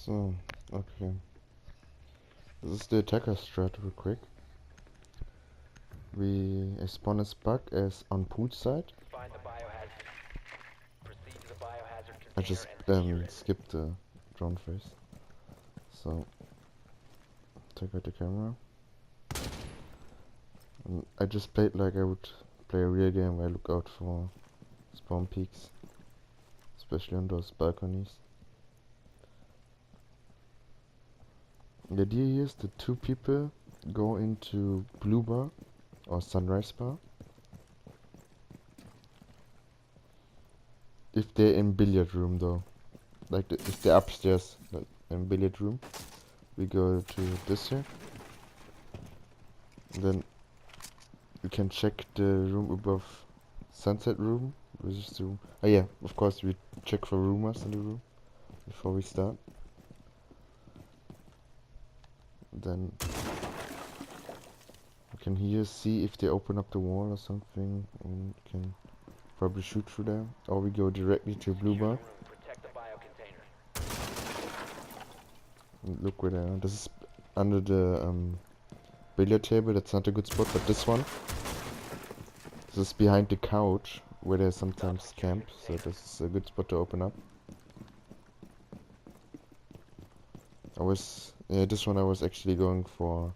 So, okay. This is the attacker strat real quick. We spawn as bug as on pool side. Find the biohazard. Proceed to the biohazard I container just and secure it. skipped the drone phase. So, take out the camera. And I just played like I would play a real game where I look out for spawn peaks. Especially on those balconies. The idea here is that two people go into blue bar or sunrise bar. If they're in billiard room though. Like if they're upstairs, like in billiard room. We go to this here. And then we can check the room above sunset room. Which is the room. Oh yeah, of course we check for rumors in the room before we start. Then we can here see if they open up the wall or something, and we can probably shoot through there. Or we go directly to blue bar. Protect the biocontainer. And look where they are. This is under the billiard table. That's not a good spot, but this one. This is behind the couch where they sometimes camp, so this is a good spot to open up. This one I was actually going for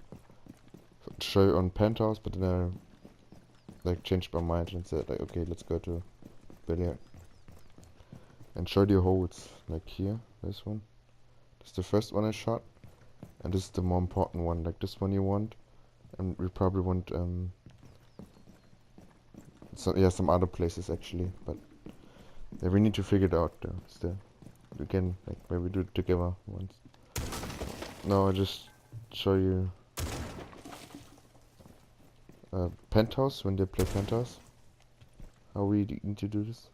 show on penthouse, but then I like changed my mind and said like, okay, let's go to billiard and show the holes. Like here, this one. This is the first one I shot, and this is the more important one. Like this one you want, and we probably want some other places actually, but yeah, we need to figure it out though. Still, we can like maybe do it together once. No, I just show you penthouse when they play penthouse. How we need to do this.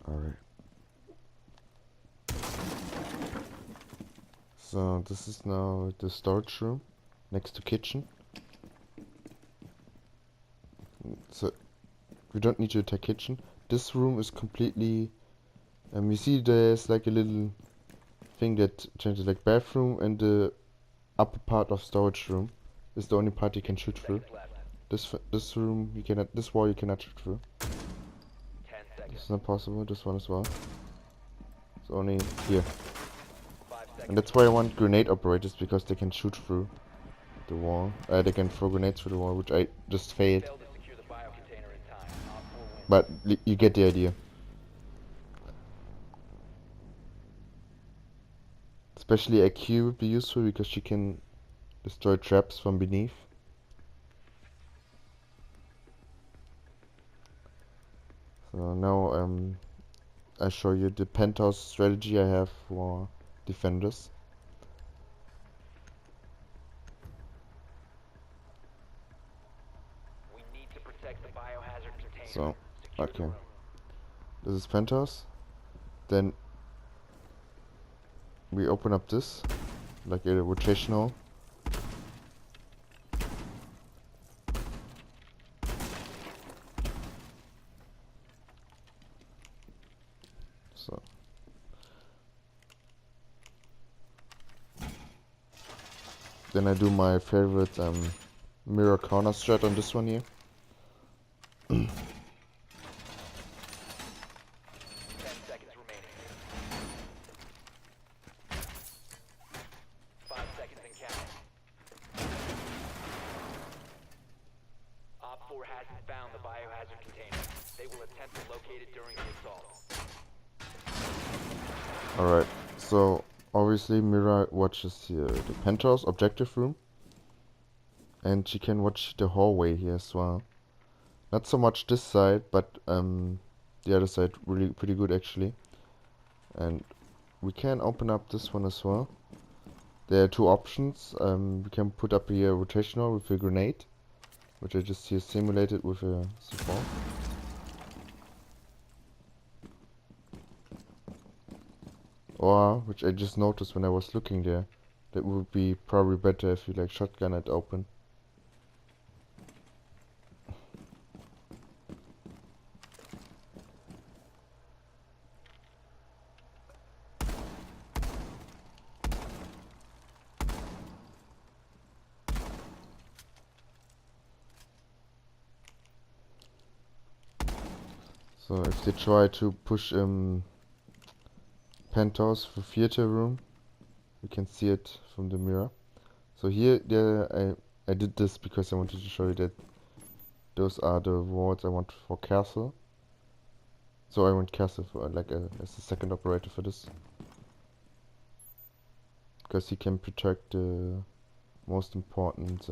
Alright. So this is now the storage room next to kitchen. So we don't need to attack kitchen. This room is completely you see there's like a little thing that changes, like bathroom, and the upper part of storage room is the only part you can shoot through. This room you cannot, this wall you cannot shoot through. 10 seconds. This is not possible, this one as well. It's only here. 5 seconds. And that's why I want grenade operators, because they can shoot through the wall. They can throw grenades through the wall, which I just failed. Failed to secure the biocontainer in time. Op 4 wins. But you get the idea. Especially IQ would be useful because she can destroy traps from beneath. So now I show you the penthouse strategy I have for defenders. We need to protect the biohazard container. So, Secure the okay. room. This is penthouse. Then we open up this, like a rotational. So then I do my favorite mirror corner strat on this one here. 10 seconds remaining. 5 seconds and counting. Op 4 hasn't found the biohazard container. They will attempt to locate it during the assault. Alright, so obviously Mira watches here the penthouse objective room, and she can watch the hallway here as well. Not so much this side, but the other side really pretty good actually. And we can open up this one as well. There are two options. We can put up here a rotational with a grenade, which I just here simulated with a support. Or, which I just noticed when I was looking there, that would be probably better if you like shotgun it open. So if they try to push penthouse for theater room, you can see it from the mirror. So here, I did this because I wanted to show you that those are the wards I want for castle. So I want castle for as a second operator for this, because he can protect the most important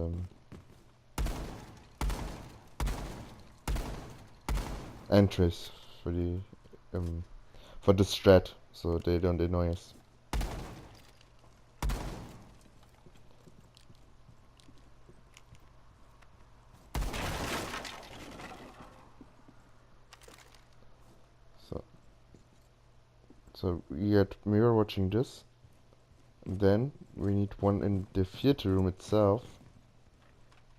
entries for the strat, so they don't annoy us. So we get mirror watching this. Then we need one in the theater room itself.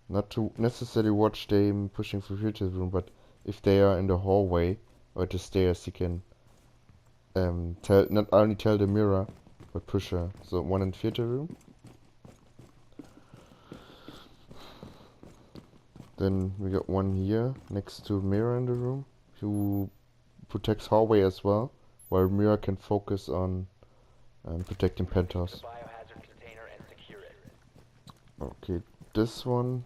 Not to necessarily watch them pushing through theater room, but if they are in the hallway or the stairs, you can not only tell the mirror, but push her. So one in theater room. Then we got one here next to mirror in the room, who protects hallway as well, while mirror can focus on protecting penthouse. Okay, this one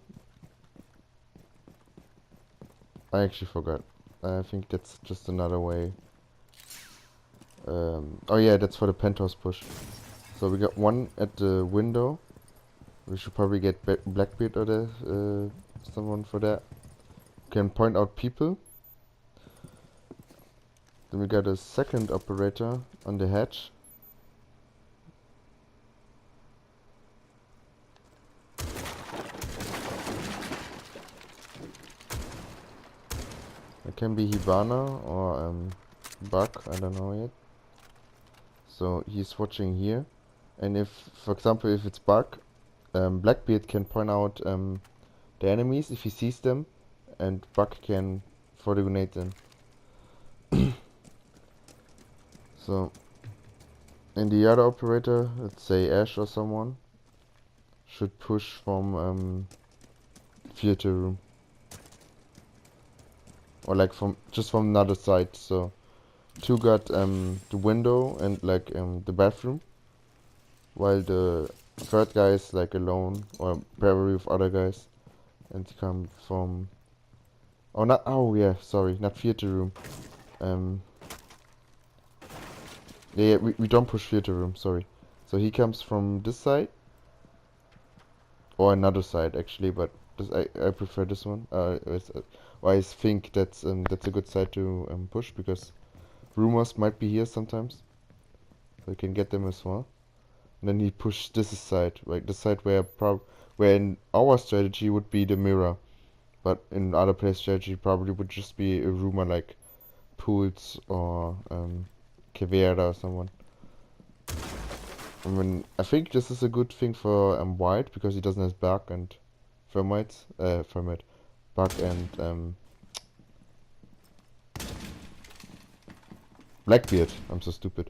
I actually forgot. I think that's just another way. Oh yeah, that's for the penthouse push. So we got one at the window. We should probably get Blackbeard or someone for that. Can point out people. Then we got a second operator on the hatch. It can be Hibana or Buck, I don't know yet. So he's watching here. And if, for example, if it's Buck, Blackbeard can point out the enemies if he sees them, and Buck can throw the grenade in. So, and the other operator, let's say Ash or someone, should push from theater room, or like just from another side. So two got the window and like the bathroom, while the third guy is like alone or probably with other guys, and he come from sorry, not theater room. Yeah, we don't push theater room, sorry. So he comes from this side, or another side actually, but I prefer this one. I think that's a good side to push, because rumors might be here sometimes, so you can get them as well. And then he pushed this side, like the side where in our strategy would be the mirror, but in other players' strategy probably would just be a rumor like Pools or Kevera or someone. I mean, I think this is a good thing for White, because he doesn't have Bug and Bug and Blackbeard. I'm so stupid.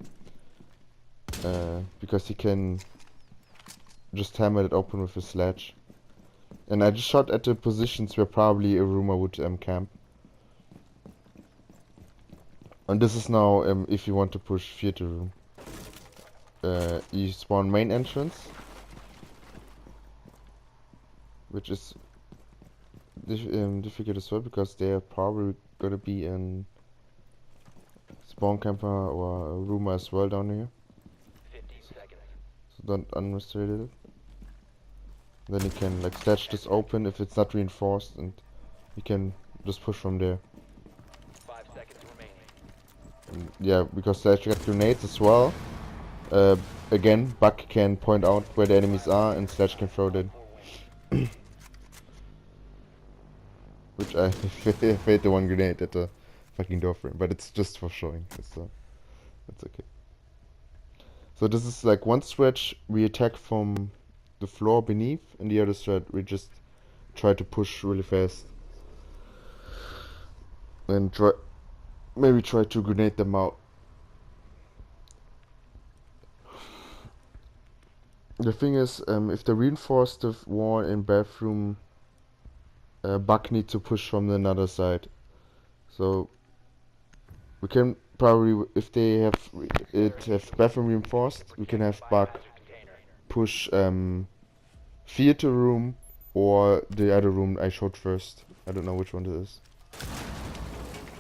Because he can just hammer it open with a sledge. And I just shot at the positions where probably a rumor would camp. And this is now if you want to push theater room. You spawn main entrance, which is difficult as well, because they are probably gonna be in spawn camper or a rumor as well down here. 15 seconds. So don't underestimate it. Then you can like sledge this open if it's not reinforced, and you can just push from there. 5 seconds remaining. And yeah, because sledge got grenades as well. Again, Buck can point out where the enemies are, and Sledge can throw them. Which I failed the one grenade at the fucking door frame, but it's just for showing, so it's okay. So this is like one stretch we attack from the floor beneath, and the other stretch we just try to push really fast. And maybe try to grenade them out. The thing is, if they reinforce the wall in bathroom, Buck needs to push from the other side. So we can probably, if they have bathroom reinforced, we can have Buck push theater room or the other room I showed first. I don't know which one it is.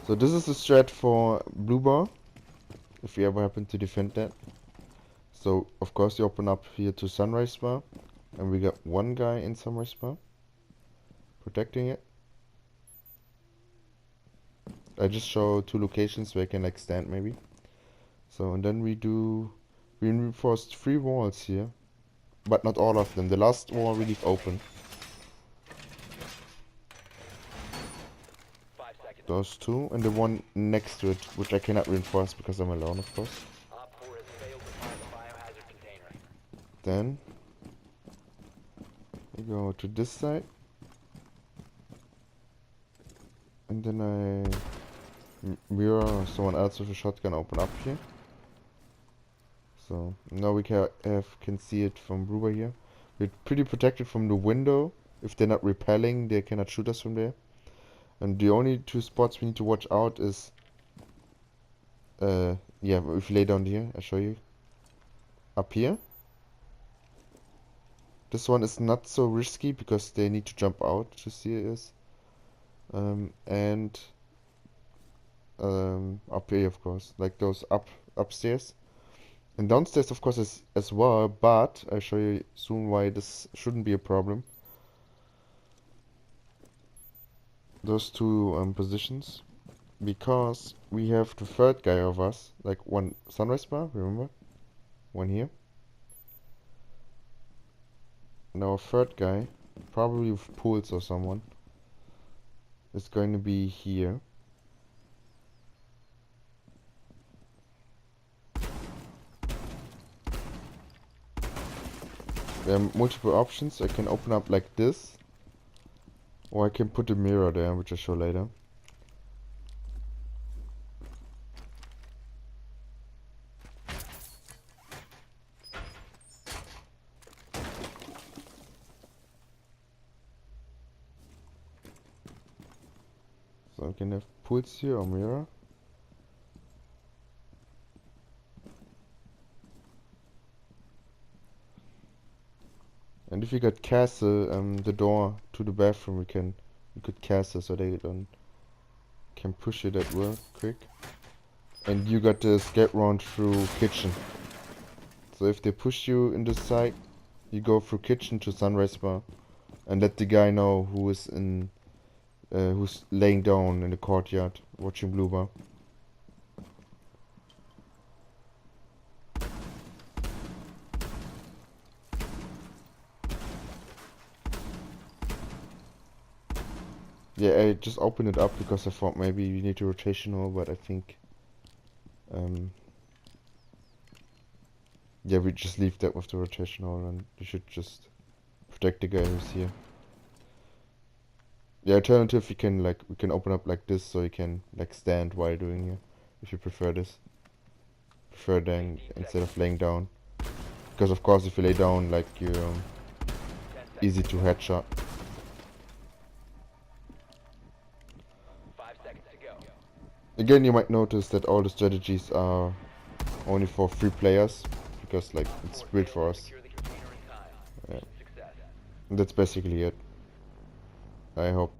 So this is the strat for blue bar, if we ever happen to defend that. So of course you open up here to sunrise bar, and we got one guy in sunrise bar protecting it. I just show two locations where I can like stand maybe. So and then we reinforced 3 walls here, but not all of them. The last wall we leave open. 5 seconds. Those 2 and the one next to it, which I cannot reinforce because I'm alone, of course. Op 4 has failed to find the biohazard container. Then we go to this side, and then I mirror someone else with a shotgun open up here. So now we can see it from Ruber here. We're pretty protected from the window. If they're not repelling, they cannot shoot us from there. And the only 2 spots we need to watch out is yeah, if you lay down here, I'll show you. Up here. This one is not so risky because they need to jump out to see it. And up here, of course, like those upstairs. And downstairs, of course, as well, but I'll show you soon why this shouldn't be a problem. Those 2 positions, because we have the third guy of us, like one sunrise bar, remember? One here. Now a third guy, probably with pools or someone, is going to be here. There are multiple options. I can open up like this, or I can put a mirror there, which I'll show later. So I can have pools here or mirror. And if you got castle, the door to the bathroom, we could castle so they can push it at will quick. And you got the escape round through kitchen. So if they push you in this side, you go through kitchen to sunrise bar, and let the guy know who is who's laying down in the courtyard watching blue bar. Yeah, I just opened it up because I thought maybe you need a rotational, but I think yeah, we just leave that with the rotational, and you should just protect the guy who's here. The alternative, we can open up like this, so you can like stand while doing it, if you prefer this. Prefer then instead of laying down, because of course if you lay down, like you're easy to headshot. 5 seconds to go. Again, you might notice that all the strategies are only for 3 players, because like it's built for us. Secure the container in time. Yeah. Success. That's basically it. I hope